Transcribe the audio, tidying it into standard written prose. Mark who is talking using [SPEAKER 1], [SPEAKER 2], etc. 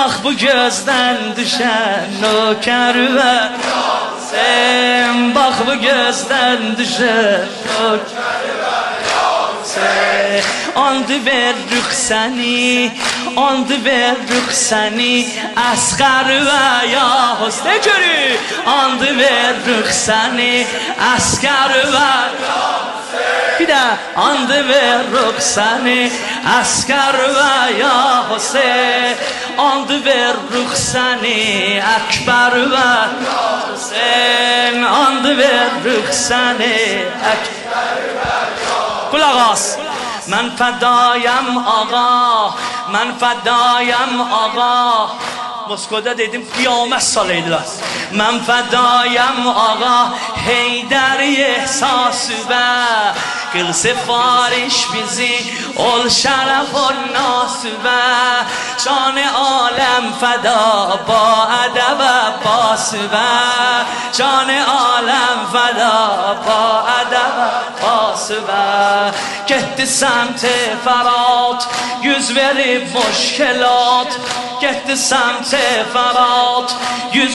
[SPEAKER 1] Bak bu gözden düşen nöker ve sen, bak bu gözden düşen nöker ve sen. Andı ver rükseni, andı ver rükseni, Asgar ve ya Hüsnü körü. Andı ver rükseni, Asgar ve bir de andı ver rükseni, Asgar ve ya Hüsnü. Andı ver rükseni, Ekber ve Hüseyin. Andı ver rükseni, Ekber ve Kulak as. من فدایم آقا، من فدایم آقا. مسکودا dedim قیامت سالیدler. من فدایم آقا، هیدری احساس به قل سفارش بیزی اول شرف و ناسبه. جان عالم فدا با ادب پاسبه، جان عالم فدا با ادب پاسبه. Gitti semte Ferhat, yüz verip müşkelat. Gitti semte Ferhat, yüz